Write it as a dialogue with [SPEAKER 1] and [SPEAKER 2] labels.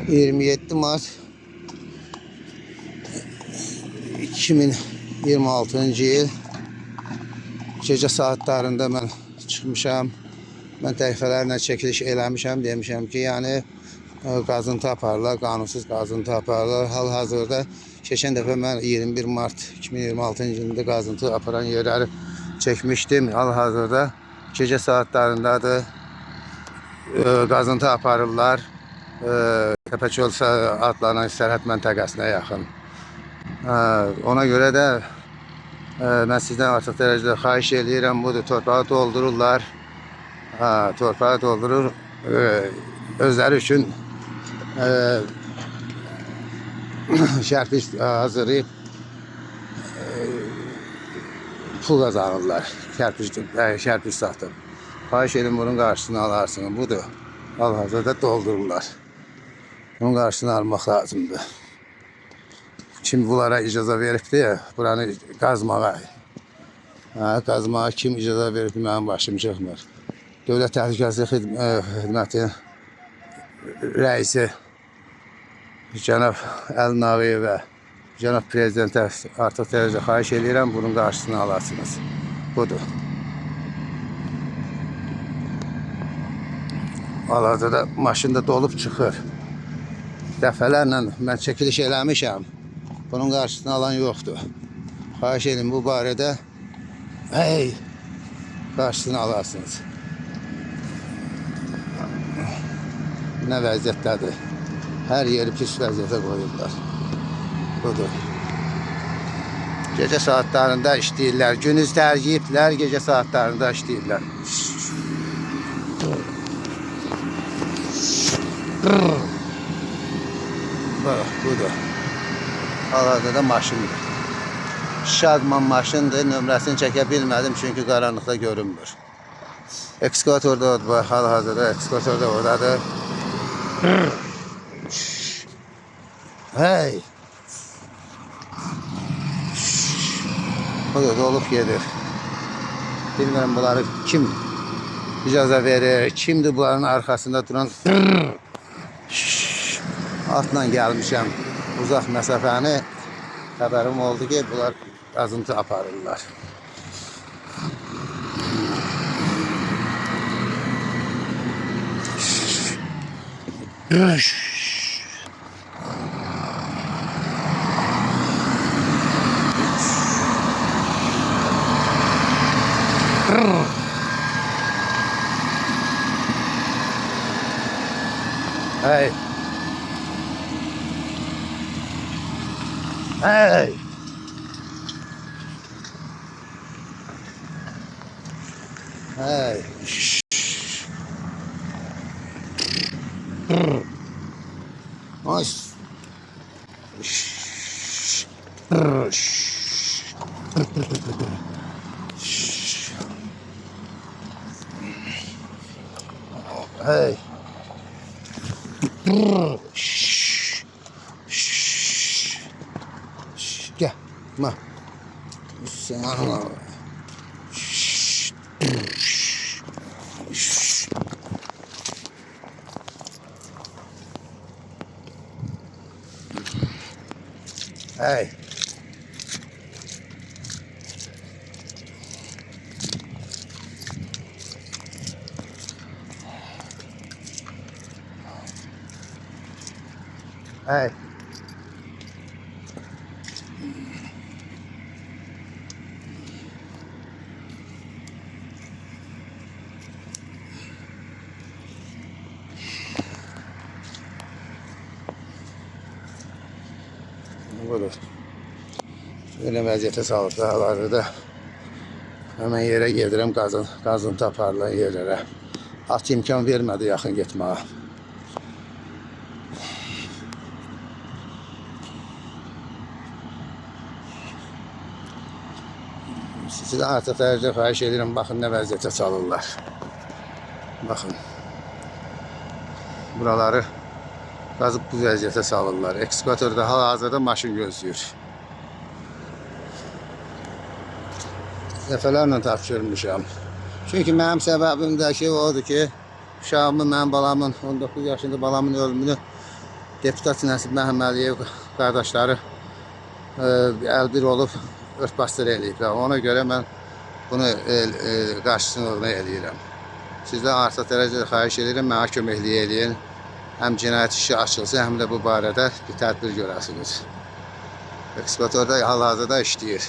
[SPEAKER 1] 27 Mart 2026-cı il gecə saatlarında mən çıxmışam. Mən dəfələrlə çəkiliş eləmişəm, demişəm ki, yəni qazıntı aparırlar, qanunsuz qazıntı aparırlar. Hal-hazırda keçən dəfə mən 21 Mart 2026-cı ildə qazıntı aparan yerləri çəkmişdim. Hal-hazırda gecə saatlarındadır. Qazıntı aparırlar. Təpəçöl adlanan sərhəd məntəqəsinə yaxın. Ona görə də mən sizdən artıq dərəcədə xahiş edirəm. Budur, torpağı doldururlar. Torpağı doldurur. Özləri üçün şərpiç hazırlayıb pul qazanırlar. Şərpiç satıb. Xahiş edin, bunun qarşısını alarsınız. Budur. Hal-hazırda doldururlar. Bunun qarşısını almaq lazımdır. Kim bunlara icazə veribdi ya, buranı qazmağa. Qazmağa kim icazə veribdi, mənim başım çıxmır. Dövlət Təhlükəsizlik Xidməti rəisi cənab Əli Nağıyev və cənab Prezidentə artıq dərəcə xahiş edirəm, bunun qarşısını alarsınız. Budur. Hal-hazırda maşında dolub çıxır. Dəfələrlə mən çəkiliş eləmişəm. Bunun qarşısını alan yoxdur. Xahiş edin, bu barədə qarşısını alarsınız. Nə vəziyyətdədir? Hər yeri pis vəziyyətə qoyurlar. Budur. Gecə saatlarında işləyirlər. Günüz tərgiyiblər, gecə saatlarında işləyirlər. Budur. Hal-hazırda maşındır. Şadman maşındır. Nömrəsini çəkə bilmədim çünki qaranlıqda görünmür. Ekskator da var. Hal-hazırda ekskator da oradadır. Hey! Budur, dolub gedir. Bilmirəm bunları kim icazə verir, kimdir bunların arkasında duran. Atla gəlmişəm. Uzaq məsafəni xəbərim oldu ki, bunlar qazıntı aparırlar. Hey! Hey! Hey! Nice. Hey! Gel, ma. Sana. Hey. Hey. Budur. Böyle vəziyyətə salıbdır hal-hazırda. Hemen yerə gedirəm, qazıntı aparılan yerlərə. At imkan vermədi yaxın getməyə. Sizdən artıq dərəcə xahiş edirəm, baxın nə vəziyyətə salırlar. Baxın. Buraları qazıb bu vəziyyətə salırlar. Ekskatorda hal-hazırda maşın gözləyir. Dəfələrlə tapşırmışam. Çünki mənim səbəbim də odur ki, uşağımın, mənim balamın, 19 yaşında balamın ölümünü deputat Nəsib Məhəmmədiyev qardaşları əlbir olub örtbasdır eləyiblər. Ona görə mən bunu qarşısını eləyirəm. Sizdən artıq dərəcədə xahiş edirəm, mənə köməklik eləyin. Həm cinayət işi açılsın, həm də bu barədə bir tədbir görəsiniz. Ekskvatorda hal-hazırda işləyir.